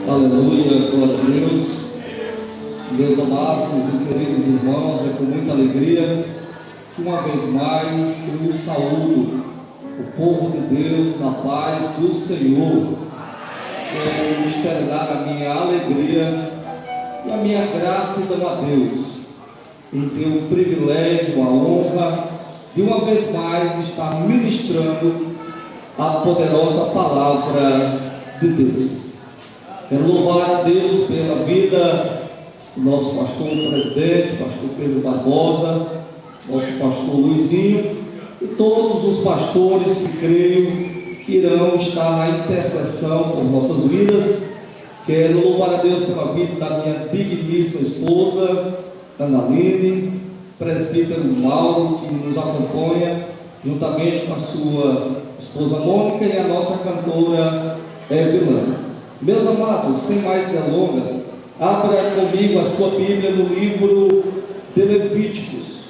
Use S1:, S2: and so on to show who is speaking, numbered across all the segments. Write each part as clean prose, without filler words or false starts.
S1: Aleluia, glória a Deus. Meus amados e queridos irmãos, é com muita alegria que uma vez mais eu saúdo o povo de Deus na paz do Senhor. Quero externar a minha alegria e a minha gratidão a Deus em ter o privilégio, a honra de uma vez mais estar ministrando a poderosa palavra de Deus. Quero louvar a Deus pela vida do nosso pastor presidente, pastor Pedro Barbosa, nosso pastor Luizinho e todos os pastores que creio que irão estar na intercessão por nossas vidas. Quero louvar a Deus pela vida da minha digníssima esposa, Analine, presbítero Mauro, que nos acompanha, juntamente com a sua esposa Mônica e a nossa cantora Evelyn. Meus amados, sem mais delongas, abra comigo a sua Bíblia no livro de Levíticos.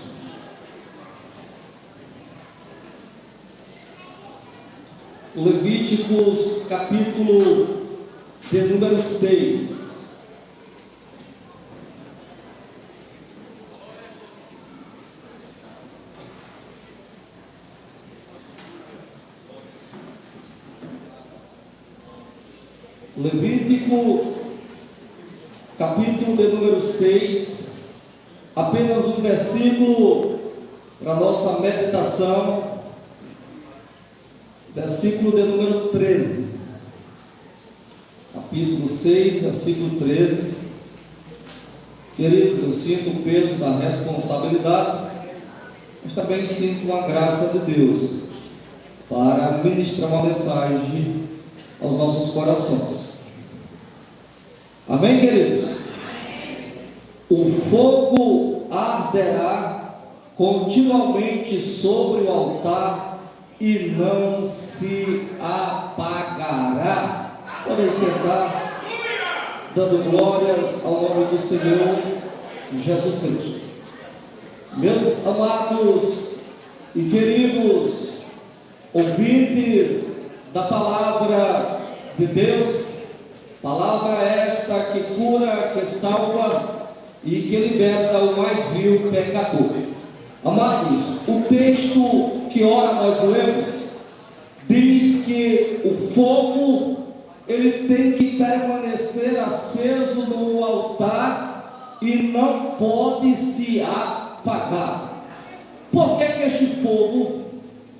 S1: Levíticos, capítulo de número 6. Levítico, capítulo de número 6, apenas um versículo para nossa meditação, versículo de número 13, capítulo 6, versículo 13. Queridos, eu sinto o peso da responsabilidade, mas também sinto a graça de Deus para ministrar uma mensagem aos nossos corações. Amém, queridos? O fogo arderá continuamente sobre o altar e não se apagará. Podem sentar, dando glórias ao nome do Senhor Jesus Cristo. Meus amados e queridos ouvintes da palavra de Deus, palavra esta que cura, que salva e que liberta o mais vil pecador. Amados, o texto que ora nós lemos diz que o fogo ele tem que permanecer aceso no altar e não pode se apagar. Por que este fogo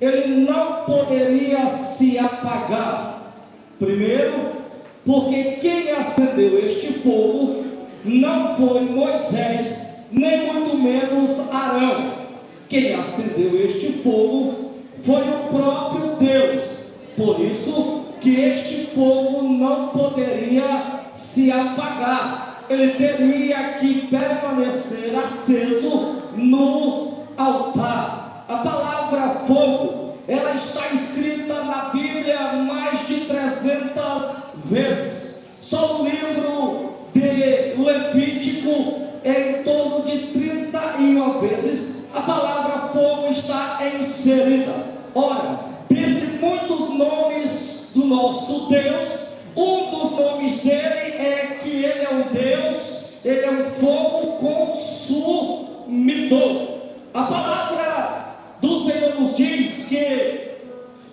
S1: ele não poderia se apagar? Primeiro, porque quem acendeu este fogo não foi Moisés, nem muito menos Arão. Quem acendeu este fogo foi o próprio Deus. Por isso que este fogo não poderia se apagar. Ele teria que permanecer aceso no altar. A palavra fogo, ela está escrita na Bíblia mais de 300 vezes. Só no livro de Levítico, em torno de 31 vezes, a palavra fogo está inserida. Ora, dentre muitos nomes do nosso Deus, um dos nomes dele é que ele é um Deus, ele é um fogo consumidor. A palavra do Senhor nos diz que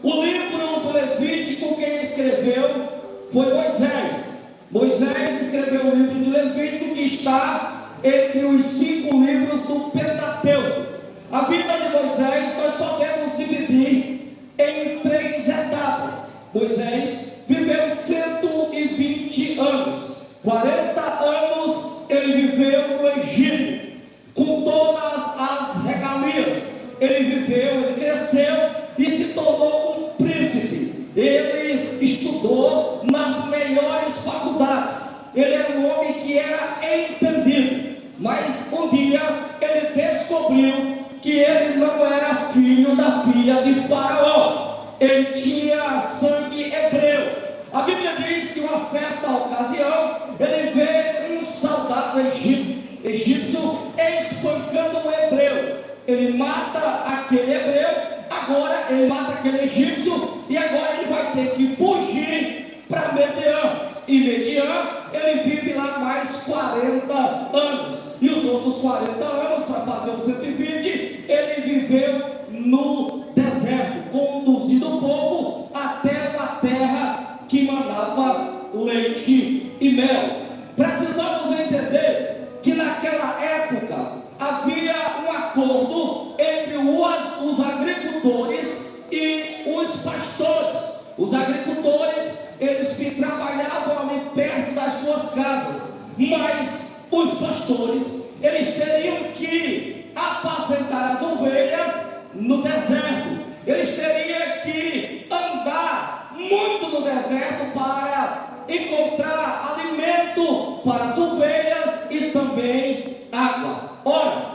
S1: o livro do Levítico, quem escreveu foi Moisés. Moisés escreveu o livro de Levítico, que está entre os 5 livros do Pentateuco. A vida de Moisés nós podemos dividir em 3 etapas. Moisés viveu 120 anos. 40 anos ele viveu no Egito, com todas as regalias. Ele viveu, ele cresceu e se tornou um príncipe. Ele estudou nas melhores faculdades. Ele era um homem que era entendido. Mas um dia ele descobriu que ele não era filho da filha de Faraó. Ele tinha sangue hebreu. A Bíblia diz que em uma certa ocasião ele vê um soldado egípcio espancando um hebreu. Ele mata aquele hebreu, agora ele mata aquele egípcio, e agora ele vai ter que fugir para Midian. e Midian, ele vive lá mais 40 anos. E os outros 40 anos, para fazer os 120, ele viveu no deserto, conduzindo o povo até uma terra que manava leite e mel. Precisamos entender que naquela época havia um acordo entre os agricultores e os pastores. Os agricultores, eles que trabalhavam ali perto das suas casas, mas os pastores, eles teriam que apacentar as ovelhas no deserto. Eles teriam que andar muito no deserto para encontrar alimento para as ovelhas e também água. Ora,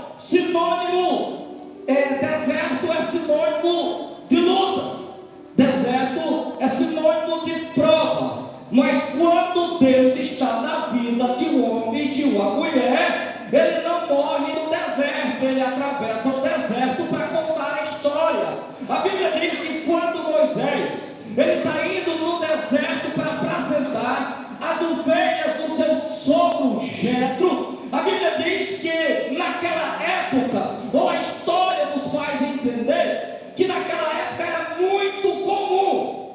S1: deserto é sinônimo de luta, deserto é sinônimo de prova. Mas quando Deus está na vida de um homem e de uma mulher, ele não morre no deserto, ele atravessa o deserto para contar a história. A Bíblia diz que quando Moisés ele está indo no deserto para apresentar as ovelhas do seu sogro Jetro, a Bíblia diz que naquela época, ou a história nos faz entender que naquela época era muito comum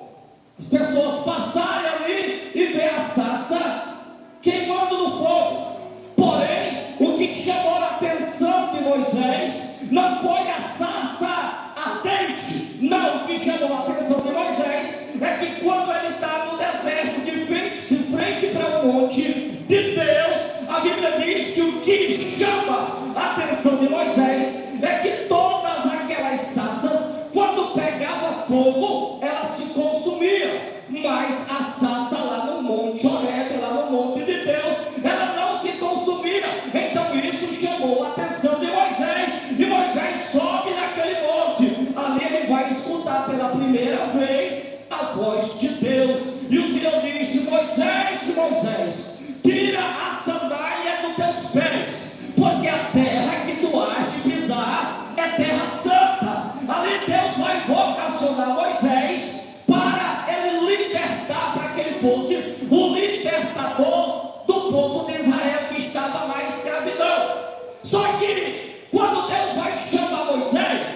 S1: as pessoas passarem ali e ver a sarça queimando no fogo. Porém, o que chamou a atenção de Moisés não foi a sarça ardente. Não, o que chamou a atenção de Moisés é que quando ele está no deserto, de frente para o monte de Deus, a Bíblia diz que o que chama a atenção de Moisés é que todas aquelas sarças, quando pegava fogo, elas se consumiam, mas a sarça lá no monte Horebe, lá no monte de Deus, ela não se consumia. Então isso chamou a atenção de Moisés, e Moisés sobe naquele monte. Ali ele vai escutar pela primeira vez a voz de Deus, e o Senhor disse: Moisés, Moisés, tira a sandália dos teus pés, porque a terra que tu has de pisar é terra santa. Ali Deus vai vocacionar Moisés para ele libertar, para que ele fosse o libertador do povo de Israel que estava na escravidão. Só que quando Deus vai chamar Moisés,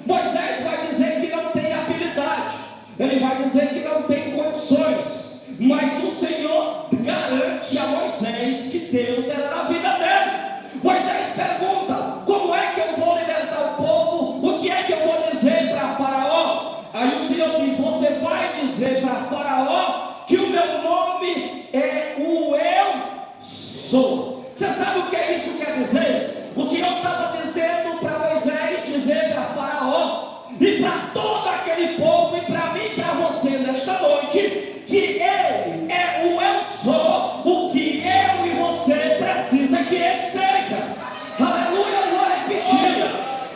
S1: Moisés vai dizer que não tem habilidade, ele vai dizer que não tem condições, mas o Senhor garante a Moisés que Deus era na vida dele. Moisés pergunta: como é que eu vou libertar o povo? O que é que eu vou dizer para Faraó? Aí o Senhor diz: você vai dizer para Faraó que o meu nome é o Eu Sou. Você sabe o que é isso quer dizer? O Senhor estava dizendo para Moisés dizer para Faraó e para todo aquele povo, e para mim e para você nesta noite, que Ele é o Eu Sou, o que eu e você precisa que Ele seja. Aleluia, eu vou repetir.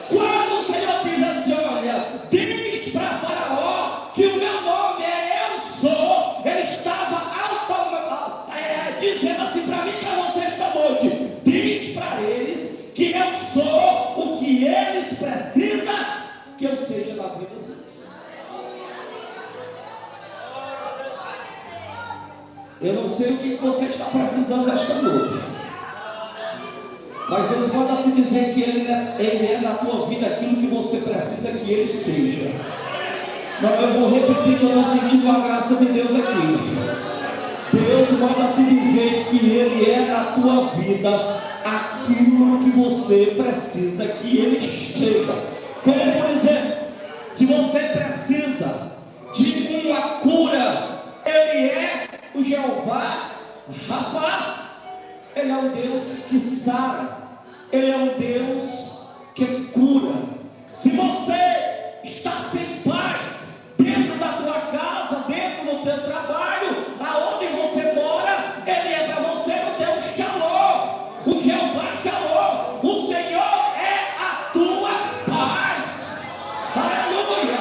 S1: Quando o Senhor diz assim: olha, diz para Faraó que o meu nome é Eu Sou, Ele estava dizendo assim para mim e para você esta noite: diz para eles que eu sou o que eles precisam que eu seja na vida deles. Eu não sei o que você está precisando esta noite, mas Deus pode te dizer que ele é na tua vida aquilo que você precisa que Ele seja. Não, eu vou repetir, que eu não senti a graça de Deus aqui. Deus manda te dizer que Ele é na tua vida aquilo que você precisa que Ele seja. Como por exemplo, se você precisa de uma cura, Ele é o Jeová Rafa. Ele é um Deus que sara, Ele é um Deus que cura. Se você está sem paz dentro da tua casa, dentro do teu trabalho, aonde você mora, Ele é para você o Deus Shalom, o Jeová Shalom. O Senhor é a tua paz. Aleluia.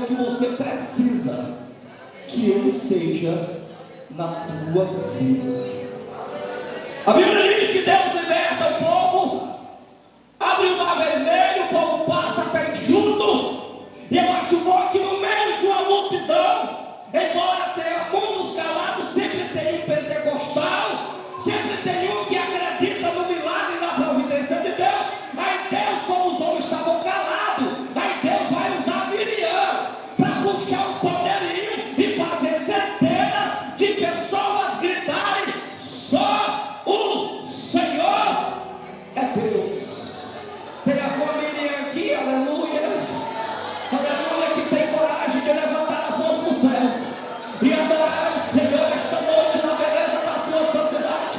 S1: que você precisa que Ele seja na tua vida. A Bíblia diz que Deus liberta o povo, abre o mar vermelho, o povo passa pé junto. E eu acho bom que no meio de uma multidão, embora tenha muitos calados, sempre tem um pentecostal, sempre tem um que acredita no milagre e na providência de Deus. Aí Deus, como os homens estavam calados, aí Deus vai usar Miriam para puxar um poderio e fazer centenas de pessoas gritarem: só o Senhor é Deus. Tem alguma Miriam aqui, aleluia, aleluia, que tem coragem de levantar as mãos para os céus e adorar o Senhor esta noite na beleza da sua santidade.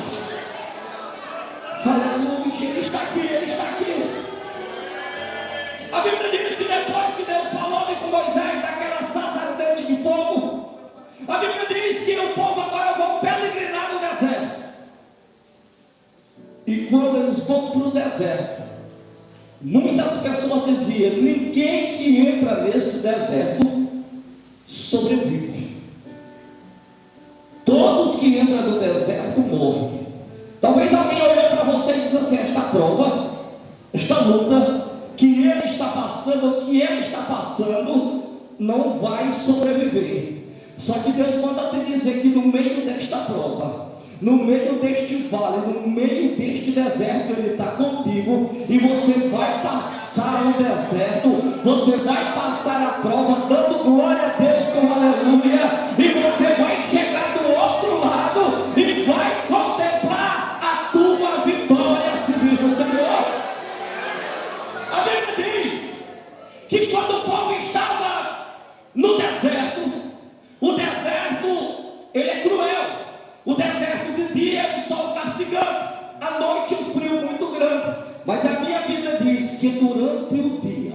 S1: Aleluia, Ele está aqui, Ele está aqui. A Bíblia diz que depois que Deus falou com Moisés daquela sarça ardente de fogo, a Bíblia diz que o povo agora vão peregrinar no deserto. E quando eles vão para o deserto, muitas pessoas diziam: ninguém que entra nesse deserto sobrevive. Todos que entram no deserto morrem. Talvez alguém olhou para você e disse assim: esta prova, esta luta que ele está passando, que ele está passando, não vai sobreviver. Só que Deus manda te dizer que no meio desta prova, no meio deste vale, no meio deste deserto, Ele está contigo, e você vai passar o deserto, você vai passar a prova, dando glória a Deus com aleluia, e você vai chegar do outro lado, e vai contemplar a tua vitória, se diz o Senhor. A Bíblia diz que quando o povo estava no deserto, o deserto, ele é cruel. O deserto de dia é o sol castigando, à noite um frio muito grande. Mas a minha Bíblia diz que durante o dia,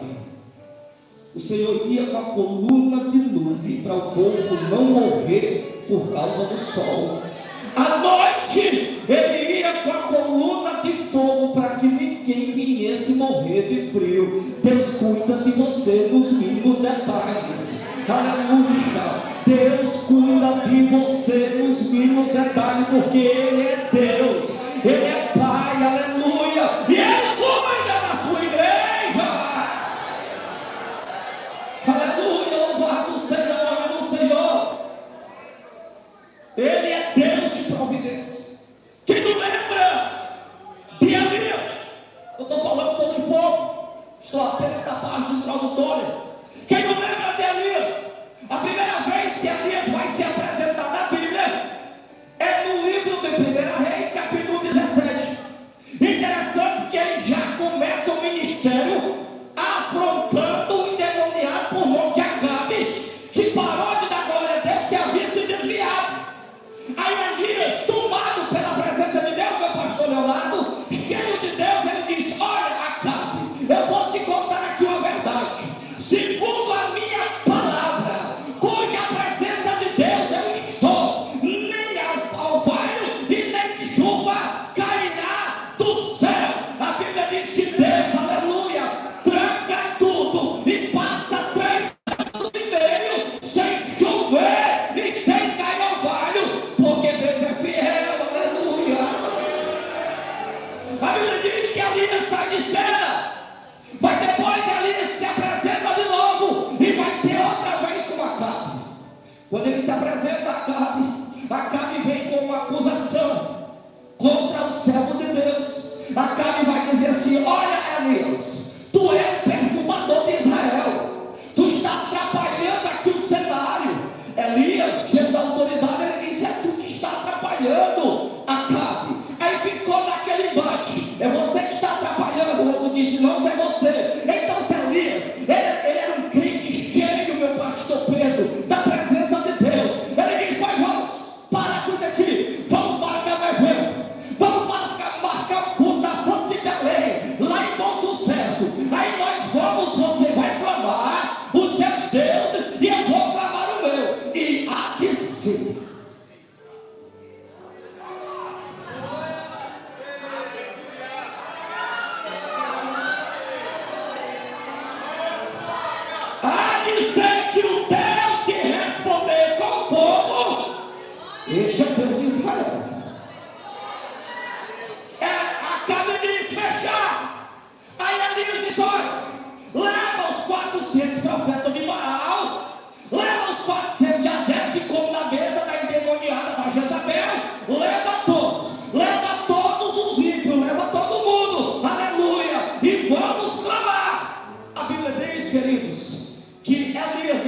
S1: o Senhor ia com a coluna de nuvem para o povo não morrer por causa do sol. À noite, Ele ia com a coluna de fogo para que ninguém viesse morrer de frio. Deus cuida de você nos mínimos detalhes. Aleluia! Deus cuida de você nos mínimos detalhes, porque Ele é Deus, Ele é Pai, aleluia, e Ele cuida da sua igreja. Aleluia, louvado o Senhor. Ele é Deus de providência. Quem não lembra de Elias? Eu estou falando sobre fogo, estou apenas na parte introdutória. Quem não lembra de Elias? A primeira vez que Elias vai se apresentar na Bíblia é no livro de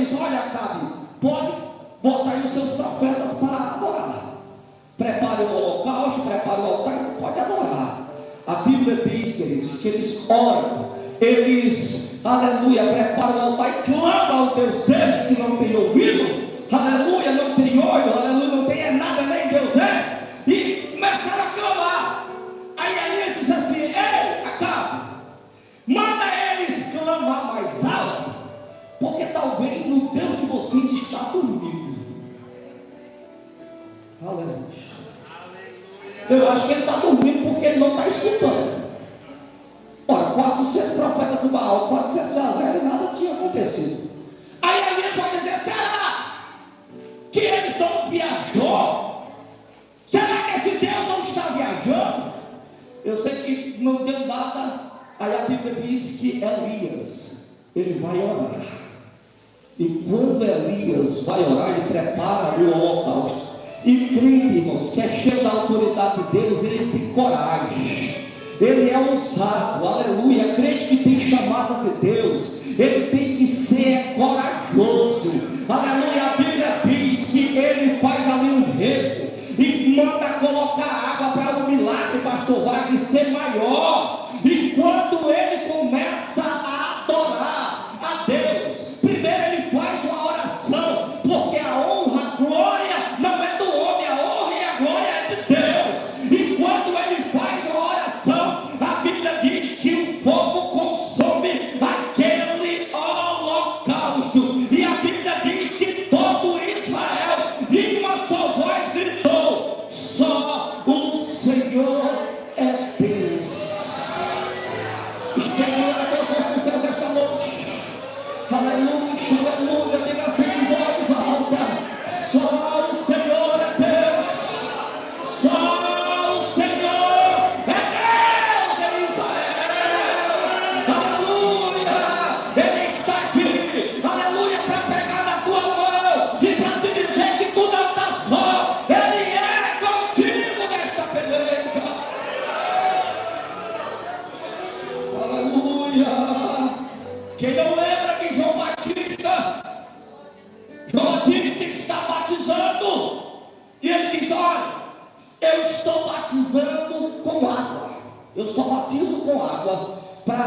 S1: disse: olha, Acabe, pode botar aí os seus profetas para adorar. Prepare o holocausto, prepare o altar, pode adorar. A Bíblia diz, queridos, que eles oram, eles, aleluia, preparam o altar e clamam ao Deus deles, que não tem ouvido, aleluia, não tem olho, aleluia, não tem nada, nem Deus é, e começaram a clamar. Aí Elias disse assim: ei, Acabe, manda eles clamar mais alto, porque talvez o Deus de vocês está dormindo. Aleluia. Eu acho que ele está dormindo porque ele não está escutando. Ora, 400 profetas do Baal, 400 de Azera, e nada tinha acontecido. Aí alguém pode dizer: será que eles não viajou? Será que esse Deus não está viajando? Eu sei que não deu nada. Aí a Bíblia diz que Elias, ele vai orar. E quando Elias vai orar, ele prepara o holocausto. E crente, irmãos, que é cheio da autoridade de Deus, ele tem coragem, ele é ousado, aleluia. Crente que tem chamada de Deus, ele tem que ser corajoso, aleluia. A Bíblia diz que ele faz ali um rego e manda colocar água para o milagre, pastor Wagner, ser maior. E quando ele começa a adorar a Deus, primeiro ele faz uma oração, porque a honra, a glória não é do homem, a honra e a glória é de Deus. E quando ele faz uma oração, a Bíblia diz que o fogo consome aquele holocausto. E a Bíblia diz que todo Israel, em uma só voz, gritou: só o Senhor é Deus. Senhor, a Deus fosse o céu desta noite. Aleluia, aleluia, diga assim em voz alta: só o Senhor é Deus, só o Senhor é Deus em Israel. Aleluia, Ele está aqui, aleluia, para pegar na tua mão e para te dizer que tu não está só, Ele é contigo nesta peleja. Aleluia. Quem não lembra que João Batista está batizando, e ele diz: olha, eu estou batizando com água, eu só batizo com água para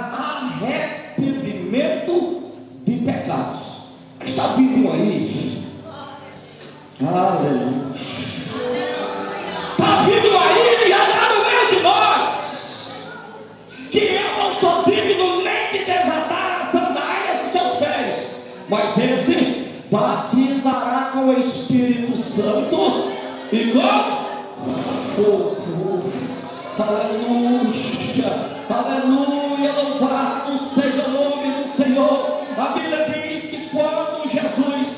S1: arrependimento de pecados. Está vindo aí? Aleluia. Está vindo aí, já está no meio de nós, que eu não sou digno nem de desatar as sandálias dos seus pés, mas esse batizará com o Espírito Santo e com fogo. Aleluia, aleluia, louvado seja o nome do Senhor. A Bíblia diz que quando Jesus,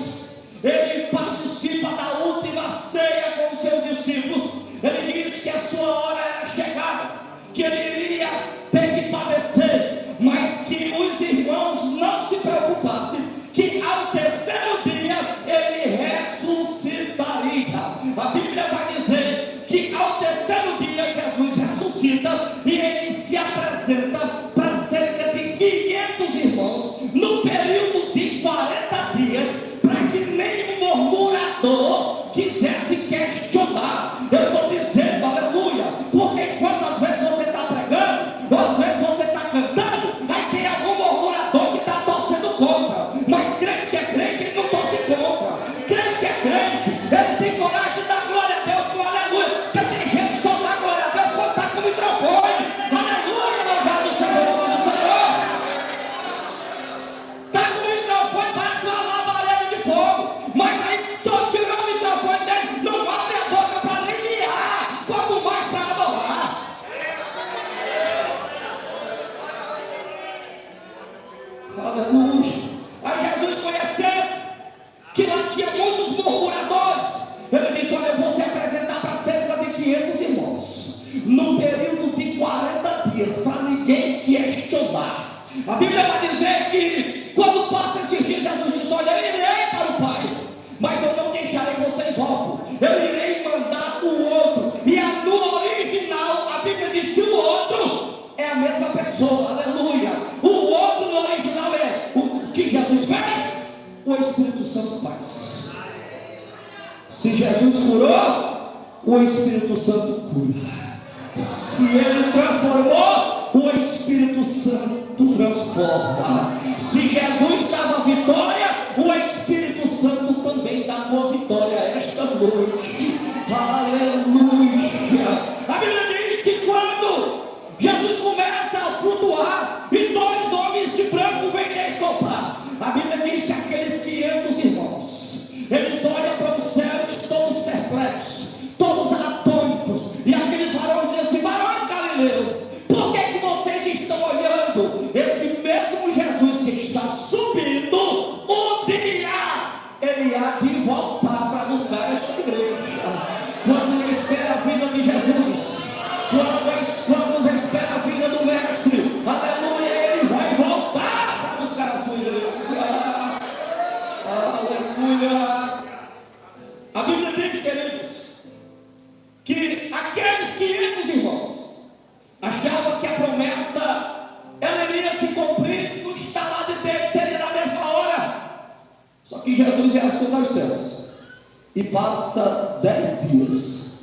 S1: ele participa da última ceia com os seus discípulos, ele diz que a sua hora era chegada, que ele iria ter que padecer, mas que os irmãos não se preocupassem, que ao terceiro dia ele ressuscitaria. A Bíblia vai dizer que ao terceiro dia Jesus ressuscita e ele se apresenta para cerca de 500 irmãos no período de 40 dias, para que nenhum murmurador quisesse questionar. Eu estou dizendo, aleluia, porque quantas vezes você está pregando, às vezes você está cantando, aí tem algum murmurador que está torcendo contra, mas crente que é crente, ele não torce contra. Crente que é crente, ele tem coragem de dar glória a Deus com aleluia, porque tem gente que só dá glória a Deus quando está com o microfone. Aleluia, louvado seja o nome do Senhor. Está com o microfone, parece uma labareda de fogo, mas aí todo tirou o microfone dele, não abre a boca para nem miar, quanto mais para adorar. Aleluia. Aí Jesus conheceu que lá tinha muitos murmuradores, ele disse: olha, eu vou se apresentar para cerca de 500 irmãos no período de 40 dias, para ninguém questionar. A Bíblia vai dizer que quando passa esses dias, Jesus diz: olha, eu irei para o Pai, mas eu não deixarei vocês órfãos, eu irei mandar o outro. E no original a Bíblia diz que o outro é a mesma pessoa. Aleluia. O outro no original é o que Jesus fez, o Espírito Santo faz. Se Jesus curou, o Espírito Santo cura. Se Ele transformou, o Espírito Santo transforma. Se Jesus dava vitória, o Espírito Santo também dá uma vitória esta noite. Aleluia. A Bíblia diz que quando Jesus começa a flutuar e dois homens de branco vêm escopar, a Bíblia diz que aqueles 500 irmãos, eles olham para o céu todos perplexos, todos atônitos, e aqueles varões dizem assim: varões galileus, por que vocês estão olhando? Esse mesmo Jesus que está subindo, um dia ele há de voltar para buscar esta igreja. Quando ele espera a vida de Jesus, quando espera a vida do Mestre, aleluia, ele vai voltar para buscar a sua igreja. Aleluia. A Bíblia diz, queridos, que aqueles 500 irmãos achavam que a promessa ela iria se cumprir no estalar de dedo, seria na mesma hora. Só que Jesus já assume aos céus e passa 10 dias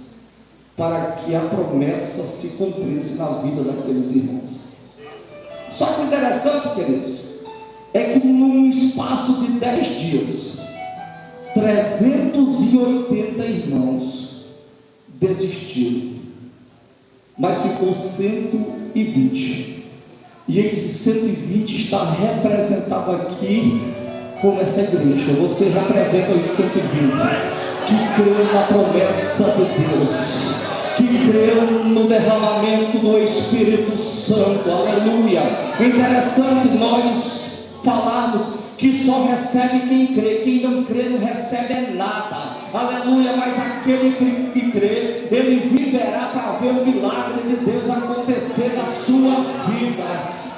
S1: para que a promessa se cumprisse na vida daqueles irmãos. Só que o interessante, queridos, é que num espaço de 10 dias 380 irmãos desistiram, mas ficou 120. E esses 120 está representado aqui como essa igreja. Você representa os 120 que creu na promessa de Deus, que creu no derramamento do Espírito Santo. Aleluia. É interessante nós falarmos que só recebe quem crê. Quem não crê não recebe nada. Aleluia. Mas aquele que crê, ele viverá para ver o milagre de Deus acontecer na sua vida.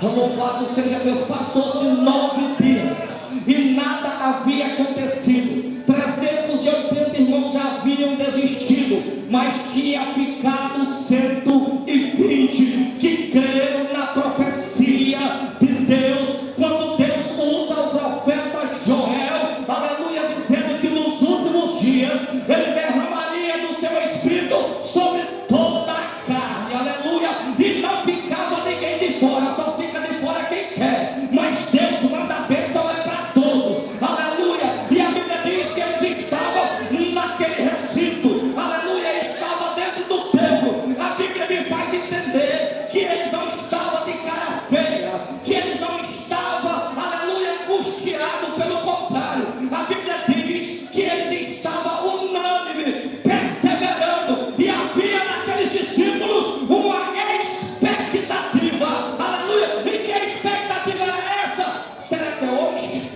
S1: Louvado seja Deus. Passou-se 9 dias e nada havia acontecido. 380 irmãos já haviam desistido, mas tinha ficado 120 que creram na profecia de Deus. Quando Deus usa o profeta Joel, aleluia, dizendo que nos últimos dias ele derramaria do seu Espírito sobre toda a carne, aleluia, e não ficava ninguém de fora, só fica de fora quem quer, mas Deus manda a bênção é para todos, aleluia. E a Bíblia diz que eles estavam naquele recinto, aleluia, estava dentro do templo. A Bíblia me faz entender que eles não estavam de cara feia, que eles não estavam, aleluia, angustiados, pelo contrário, a Bíblia diz que eles estavam unânimes, perseverando, e havia naqueles discípulos uma expectativa, aleluia. E que expectativa é essa? Será que é hoje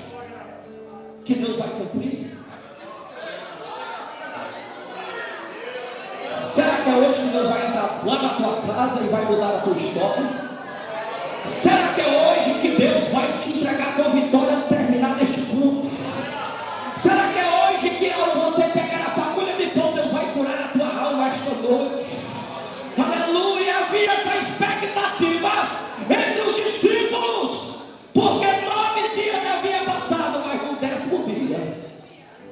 S1: que Deus vai cumprir? Será que é hoje que Deus vai entrar lá na tua casa e vai mudar a tua história? Será que é hoje que Deus vai te entregar a tua vitória ao terminar deste culto? Será que é hoje que ao você pegar a fagulha de pão, Deus vai curar a tua alma esta noite? Aleluia. Havia essa expectativa entre os discípulos, porque 9 dias havia passado, mas no 10º dia,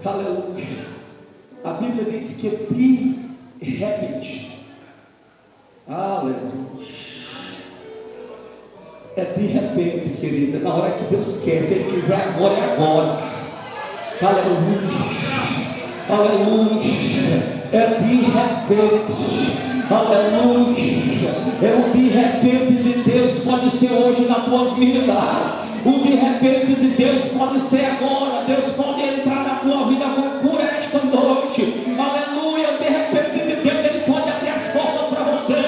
S1: aleluia, a Bíblia diz que de repente, aleluia, é de repente, querida, na hora que Deus quer, se Ele quiser agora é agora, aleluia, aleluia, é de repente, aleluia, é o de repente de Deus pode ser hoje na tua vida, o de repente de Deus pode ser agora. Deus pode entrar na tua vida com cura esta noite, aleluia. O de repente de Deus, Ele pode abrir as portas para você.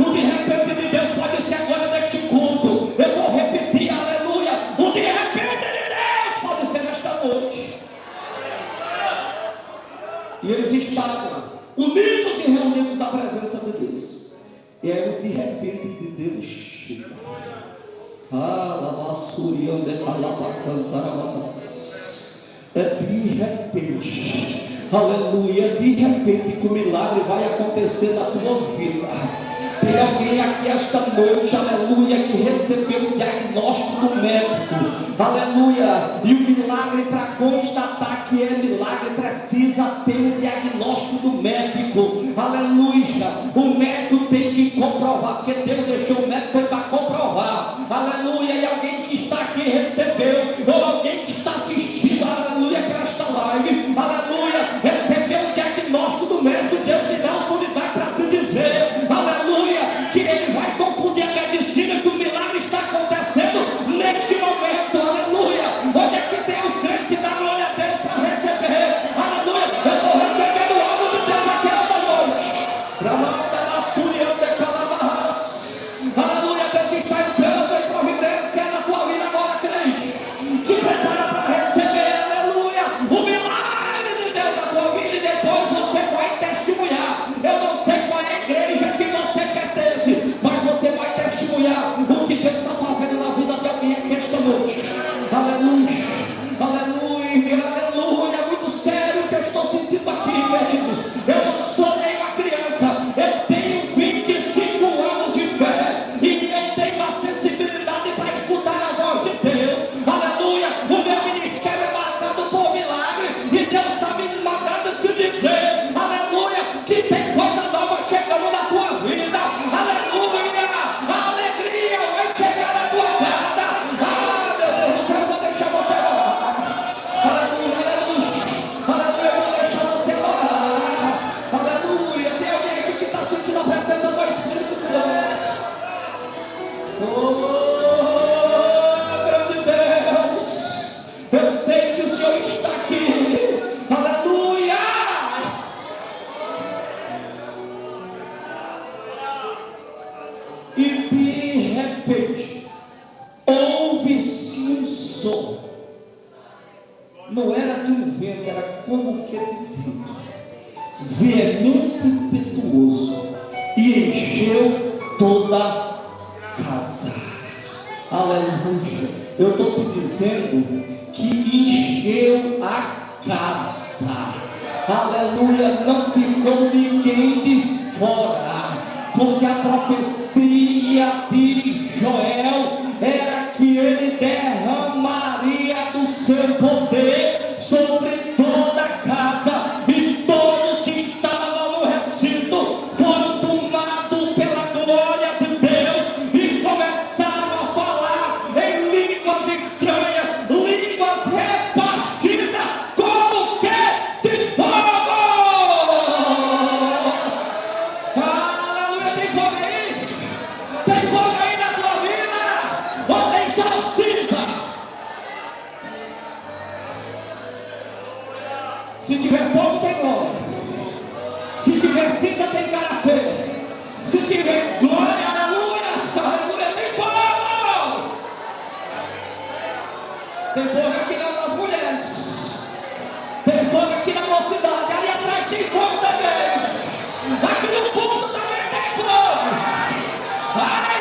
S1: O de repente de Deus pode ser agora neste culto. Eu vou repetir, aleluia. O de repente de Deus pode ser nesta noite. E eles estavam unidos e reunidos na presença de Deus. E aí o de repente de Deus chega. É de repente, aleluia, de repente que o milagre vai acontecer na tua vida. Tem alguém aqui esta noite, aleluia, que recebeu o diagnóstico do médico, aleluia, e o milagre para constatar que é milagre, precisa ter um diagnóstico do médico. Aleluia. O médico tem que comprovar, porque Deus deixou o médico foi para comprovar. Aleluia. E alguém que está aqui recebeu, ou alguém que está assistindo, aleluia, para esta live, aleluia, recebeu o diagnóstico do médico. Deus te dá a oportunidade para te dizer, aleluia, que ele vai confundir a medicina, que o milagre está acontecendo neste momento. Aleluia. Onde é que tem os crentes que dá glória a Deus para receber? Aleluia. Eu estou recebendo algo de Deus aqui esta noite. Aleluia. Deus está entrando em providência na tua vida agora, crente. Se prepara para receber, aleluia, o milagre de Deus na tua vida, e depois você vai testemunhar. Eu não sei qual é a igreja que você pertence, mas você vai testemunhar o que Deus está fazendo na vida de alguém aqui esta noite. Aleluia, aleluia, aleluia. É muito sério o que eu estou sentindo aqui, queridos. Eu não sou nem uma criança, eu tenho 25 anos de fé, e eu tenho a sensibilidade para escutar a voz de Deus. Aleluia. O meu ministério é marcado por milagre, e Deus está me mandando te dizer, aleluia, que tem coisa nova chegando na tua vida. Aleluia. A alegria vai chegar na tua casa. Ah, meu Deus do céu, eu vou deixar você orar. Aleluia, aleluia. Aleluia, eu vou deixar você orar. Aleluia. Tem alguém aqui que está sentindo a presença do Espírito Santo. Oh, grande Deus, eu sei que o Senhor está aqui. Aleluia. E de repente ouve-se um som. Não era de um vento, era como que de vento, veemente e impetuoso, e encheu toda a casa. Aleluia. Eu estou te dizendo que encheu a casa. Aleluia. Não ficou ninguém de fora, porque a profecia de Joel era que ele derramaria do seu poder sobre toda a casa, e todos que estavam no recinto foram tomados pela glória de Deus e começaram a falar em línguas estranhas, línguas repartidas como que de fogo. Aleluia. Tem fogo aí? Tem fogo aí na tua vida? Ou tem só cinza? Se tiver fogo, tem glória. Se tiver cinza, tem cara feia. Se tiver glória, aleluia, aleluia, tem fogo. Tem fogo aqui nas mulheres. Tem fogo aqui na mocidade. Ali atrás tem fogo também. Aqui no fundo também tem fogo. Ai,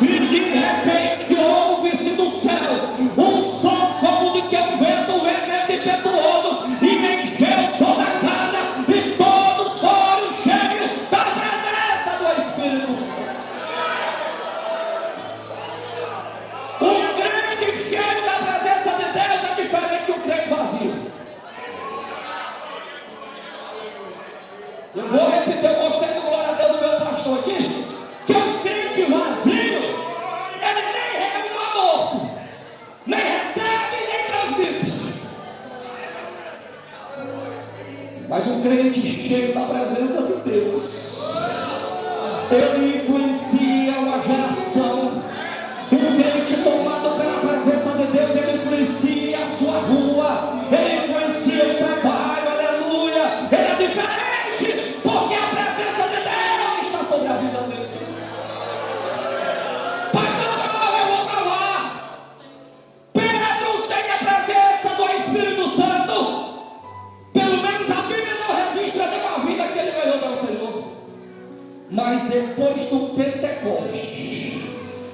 S1: e de repente ouve-se do céu um som como de que um vento veemente e impetuoso, e encheu toda a casa, e todos foram cheios da presença do Espírito Santo. Um crente cheio da presença de Deus é diferente de um crente vazio. Eu vou repetir, eu gostei do glória a Deus do meu pastor aqui, que um crente vazio, ele nem recebe um amor, nem recebe, nem transmite. Mas um crente cheio da presença de Deus, ele influencia uma geração. Um crente tomado pela presença de Deus, ele influencia a sua rua, ele influencia o trabalho, aleluia. Ele é diferente, porque a presença de Deus está sobre a vida dele. Pastor, eu vou falar. Pedro tem a presença do Espírito Santo. Pelo menos a Bíblia não registra nenhuma vida que ele ganhou do Senhor. Mas depois do Pentecostes,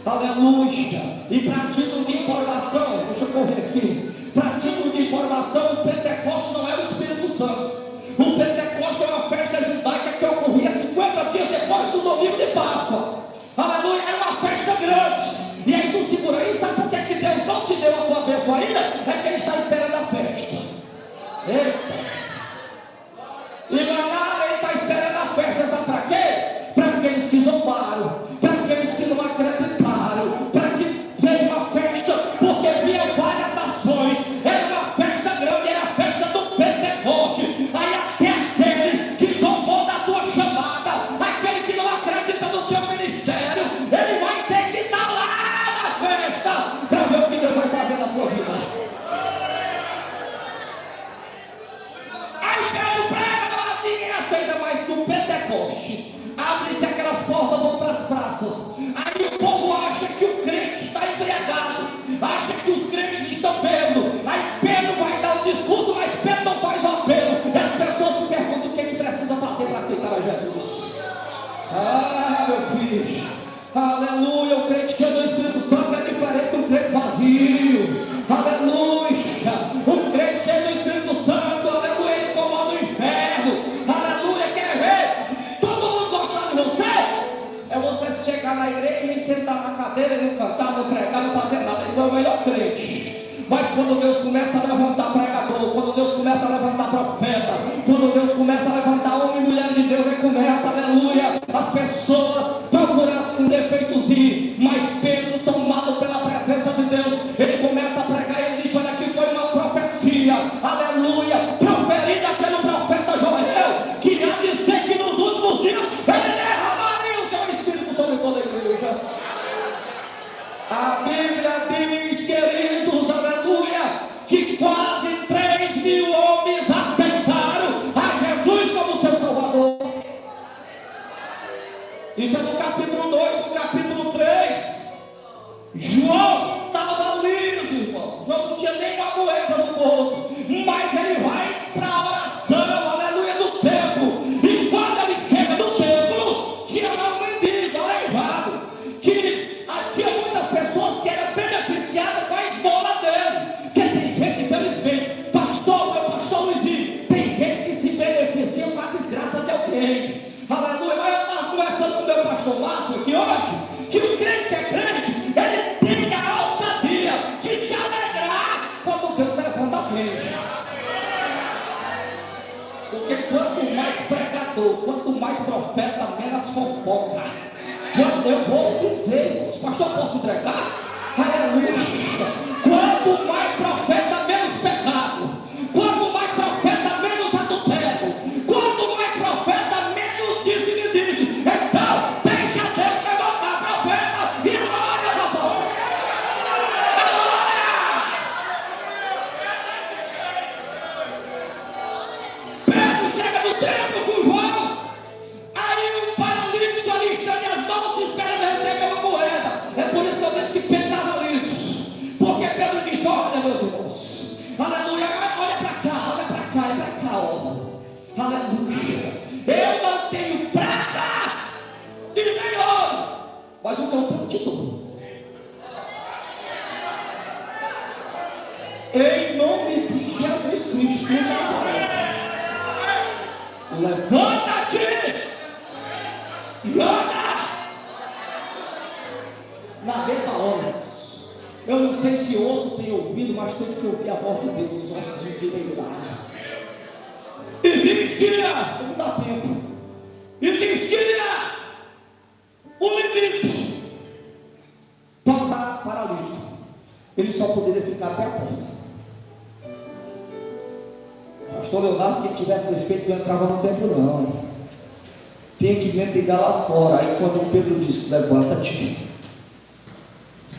S1: aleluia, e para título de informação, deixa eu correr aqui, para título de informação, o Pentecostes não é o Espírito Santo. O Pentecostes é uma festa judaica que ocorria 50 dias depois do domingo de Páscoa. Aleluia, era uma festa grande. E aí tu segura aí, sabe por que Deus o melhor crente. Mas quando Deus começa a levantar pregador, quando Deus começa a levantar profeta, quando Deus começa a levantar homem e mulher de Deus, aí começa, aleluia, as pessoas procuram um defeitozinho. Mas Pedro, tomado pela presença de Deus, ele começa a pregar e ele diz: olha, aqui foi uma profecia, aleluia, proferida pelo profeta Joel, que há de dizer que nos últimos dias ele derramaria o seu Espírito sobre toda a igreja. A Bíblia diz, queridos, aleluia, que quase 3.000 homens aceitaram a Jesus como seu Salvador. Isso é no capítulo 2, no capítulo 3. João estava liso, irmão. João não tinha nem uma moeda no bolso, mas ele vai para a oração, aleluia, do templo. E quando ele chega no templo, tinha lá um mendigo, aleijado, que tinha muitas pessoas que eram beneficiadas com a esmola dele. Porque tem gente, infelizmente, pastor Luizinho, tem gente que se beneficia com a desgraça de alguém. Aleluia. Mas eu estava conversando com o meu pastor Márcio aqui hoje, que o crente que é crente, ele tem a ousadia de se alegrar quando Deus levanta alguém. Porque quanto mais pregador, quanto mais profeta, menos fofoca. Quando eu vou dizer, pastor, posso entregar? Aleluia. Quanto mais profeta, menos pecado. Quanto mais profeta, menos adultério. Quanto mais profeta, menos disse. Então, deixa Deus levantar profeta e glória da voz. Pedro chega no templo com João. Aí o paralítico ali estende as mãos, esperando receber uma moeda. É por isso que eu disse que Pedro estava liso. Porque Pedro diz: olha, meus irmãos, aleluia, olha para cá, ó. Aleluia. Eu não tenho prata e nem ouro, mas eu tenho tudo de tudo. Em nome de Jesus Cristo de Nazaré, levanta-te e anda. Na mesma hora, eu não sei se ouço tem ouvido, mas tem que ouvir a voz de Deus, os ossos de direita. Existia, não dá tempo, existia um limite para o paralítico. Ele só poderia ficar até a porta. Pastor Leonardo, que tivesse defeito, não entrava no templo, não. Tinha que mendigar lá fora. Aí quando Pedro disse: levanta-te,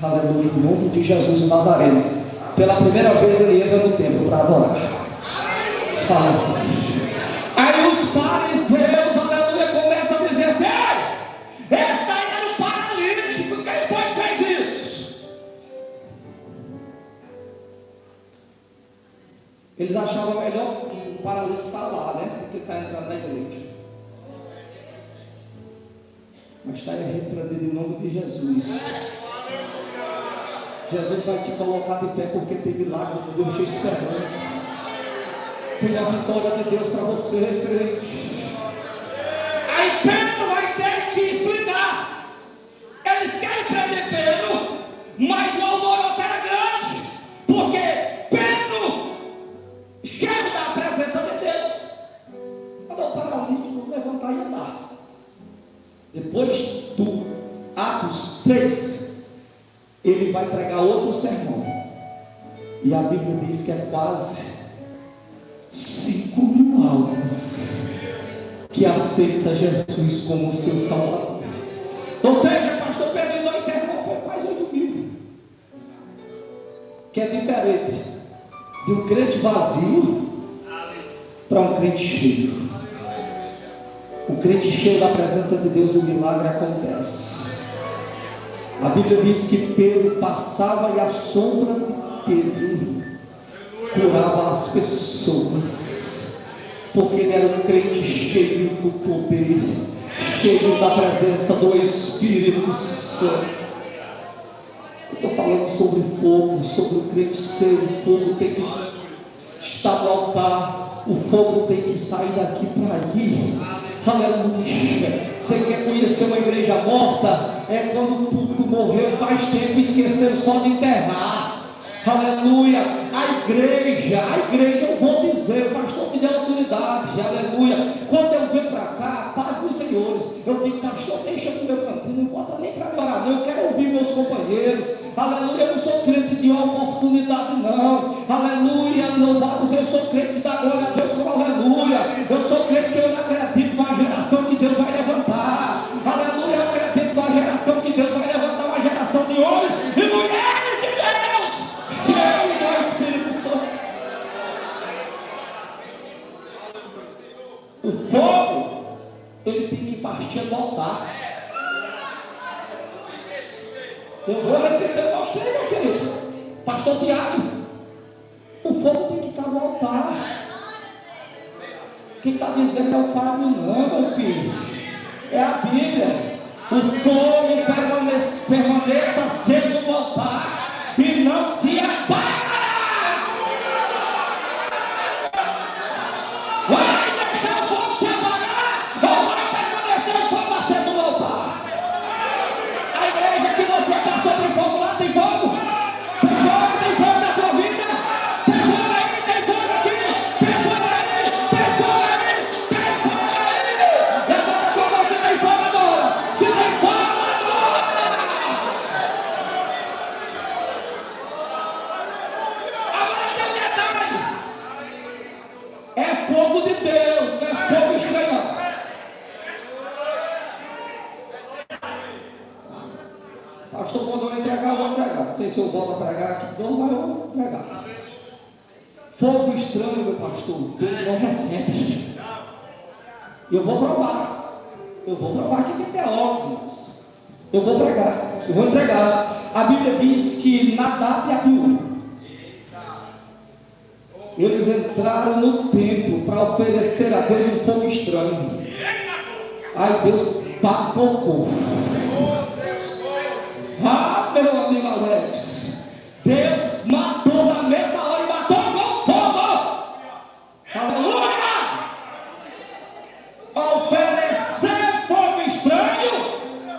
S1: aleluia, em nome de Jesus de Nazaré, pela primeira vez ele entra no templo para adorar. Aleluia. Aí os fariseus, aleluia, começam a dizer assim: esse aí era o paralítico, quem foi que fez isso? Eles achavam melhor o paralítico estar lá, né, do que estar entrando na igreja. Mas está repreendido em nome de Jesus. Jesus vai te colocar de pé, porque tem milagre de Deus te esperando. Tem a vitória de Deus para você, crente. Aí Pedro vai ter que explicar. Eles querem prender Pedro, mas o alvoroço era grande, porque Pedro, cheio da presença de Deus, mandou o paralítico levantar e andar. Depois do Atos 3, ele vai pregar outro sermão, e a Bíblia diz que é quase 5.000 almas que aceita Jesus como seu Salvador. Ou seja, pastor Pedro em 2 sermões foi quase 8.000. Que é diferente de um crente vazio para um crente cheio. O crente cheio da presença de Deus, o milagre acontece. A Bíblia diz que Pedro passava e a sombra de Pedro curava as pessoas, porque ele era um crente cheio do poder, cheio da presença do Espírito Santo. Eu estou falando sobre fogo, sobre o crente ser. O fogo tem que estar no altar, o fogo tem que sair daqui para ir. Aleluia. Você quer conhecer uma igreja morta? É quando tudo morreu faz tempo e esqueceram só de enterrar. Aleluia. A igreja, eu vou dizer, o pastor me deu autoridade, aleluia. Quando eu venho para cá, paz dos senhores, eu digo, pastor, deixa no meu cantinho, não bota nem para me orar, não, eu quero ouvir meus companheiros, aleluia. Eu não sou crente de oportunidade, não, aleluia. Louvados, eu sou crente da glória a Deus, aleluia. Eu sou crente que eu acredito na geração que Deus vai levantar, aleluia. Eu acredito na geração que Deus vai levantar, uma geração de homens e mulheres de Deus. O fogo, ele tem que partir do altar. Eu vou repetir para você, meu querido. Pastor Tiago, o fogo tem que estar no altar. Quem está dizendo é o Fábio, não, meu filho. É a Bíblia. O fogo permaneça aceso no altar e não se apaga. Pastor, quando eu entregar, eu vou entregar. Não sei se eu volto a pregar aqui, não, mas eu vou entregar. Fogo estranho, meu pastor, Deus não recebe. Eu vou provar. Eu vou provar que tem teólogos. Eu vou pregar. Eu vou entregar. A Bíblia diz que Nadab e Abiú, eles entraram no templo para oferecer a Deus um fogo estranho. Aí Deus papocou. Ah, meu amigo Alex, Deus matou na mesma hora e matou com fogo. Aleluia! Oferecer fogo estranho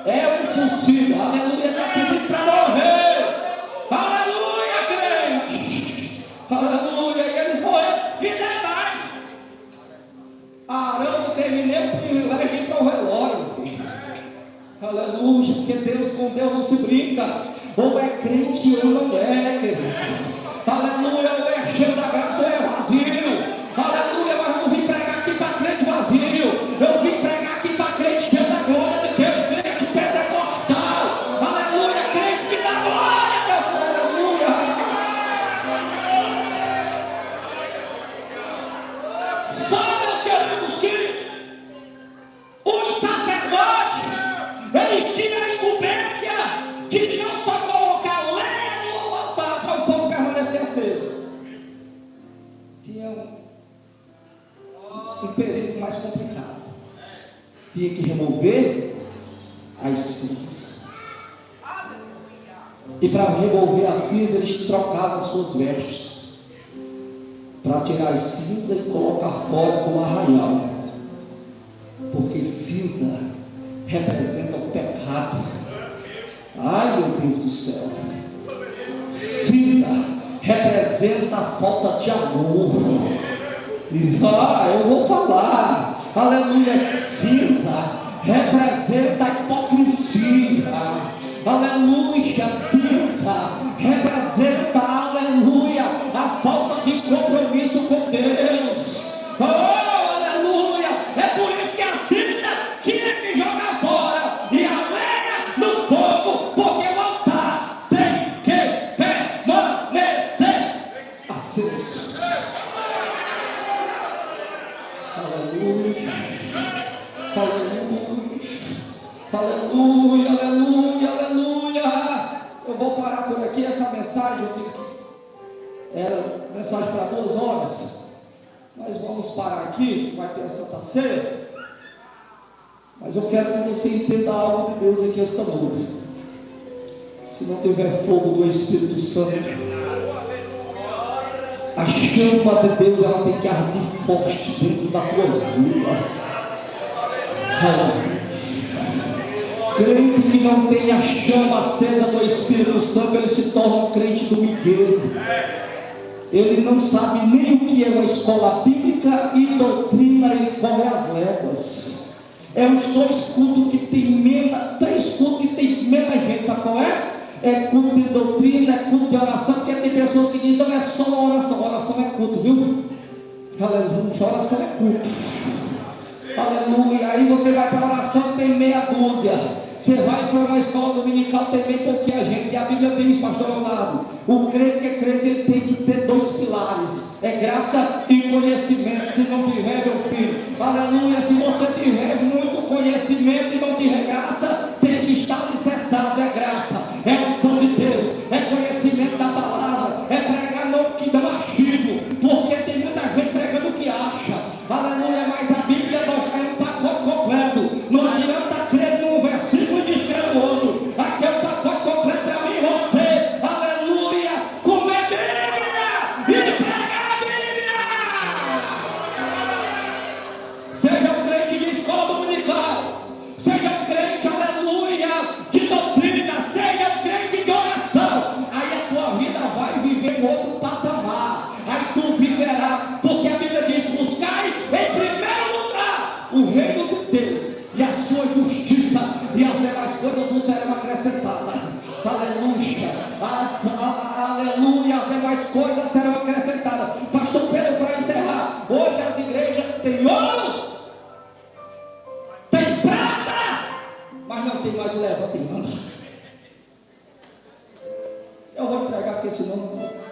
S1: é impossível. Aleluia, está pedindo para morrer. Aleluia, crente. Aleluia, e eles morreram. E detalhe, Arão não teve nem o privilégio de ir para o velório. Aleluia, porque Deus com Deus não se brinca. Ou é crente ou não é, querido. Aleluia, ou é cheio da graça ou é vazio. Aleluia, mas eu não vim pregar aqui para crente vazio. Eu vim pregar aqui para crente cheio da glória de Deus, crente pentecostal. Aleluia, crente da glória de Deus. Aleluia. Só, meus queridos, que os sacerdotes, eles tinham a incumbência de não só colocar lenha no altar para o fogo permanecer aceso. Tinha um período mais complicado. Tinha que remover as cinzas. E para remover as cinzas, eles trocavam suas vestes para tirar as cinzas e colocar fora do arraial. Porque cinza representa o pecado. Ai, meu Deus do céu. Cinza representa a falta de amor. Eu vou falar. Aleluia. Cinza representa a hipocrisia. Aleluia. Cinza representa, aleluia, a falta de compromisso com Deus. Aleluia. É por isso que a cinza tinha que jogar fora e a lenha no fogo, porque o altar tem que permanecer aceso. Aleluia. Aleluia. Aleluia, aleluia, aleluia. Eu vou parar por aqui. Essa mensagem era mensagem para 2 horas. Nós vamos parar aqui, vai ter a Santa Ceia. Mas eu quero que você entenda algo de Deus aqui esta noite. Se não tiver fogo do Espírito Santo, a chama de Deus ela tem que arder forte dentro da tua vida. Crente que não tem a chama acesa do Espírito Santo, ele se torna um crente domingueiro. Ele não sabe nem o que é uma escola bíblica e doutrina, ele corre as léguas. É os dois cultos que tem menos, três cultos que tem menos gente, sabe qual é? É culto de doutrina, é culto de oração, porque tem pessoas que dizem, não é só oração, oração é culto, viu? Aleluia, oração é culto. Aleluia, aí você vai para a oração, tem meia dúzia. Você vai para uma escola dominical, tem bem pouquinha gente. E a Bíblia diz, pastor Leonardo, o crente que é crente, ele tem que ter dois pilares: é graça e conhecimento. Se não tiver, meu filho, aleluia, se você tiver muito conhecimento e não tiver graça, tem que estar alicerçado. É graça, é a unção de Deus, é conhecimento da palavra, é pregar não que dá machismo, porque tem muita gente pregando o que acha. Aleluia, mas a Bíblia nós é um pacote completo. Não adianta crer num versículo e dizer o outro. Aqui é o pacote completo para mim e você. Aleluia, comer Bíblia e pregar a Bíblia. Seja um crente de escola dominical, seja um crente, aleluia, de doutrina, seja um crente de oração. Aí a tua vida vai viver um outro patamar. Aí tu viverá, porque a Bíblia diz: buscai em primeiro lugar o reino de Deus e a sua justiça, e as demais coisas não serão acrescentadas. Aleluia, aleluia, as demais coisas serão acrescentadas. Pastor Pedro, para encerrar, hoje as igrejas têm ouro, tem prata, mas não tem mais levante, não. Eu vou entregar aqui, senão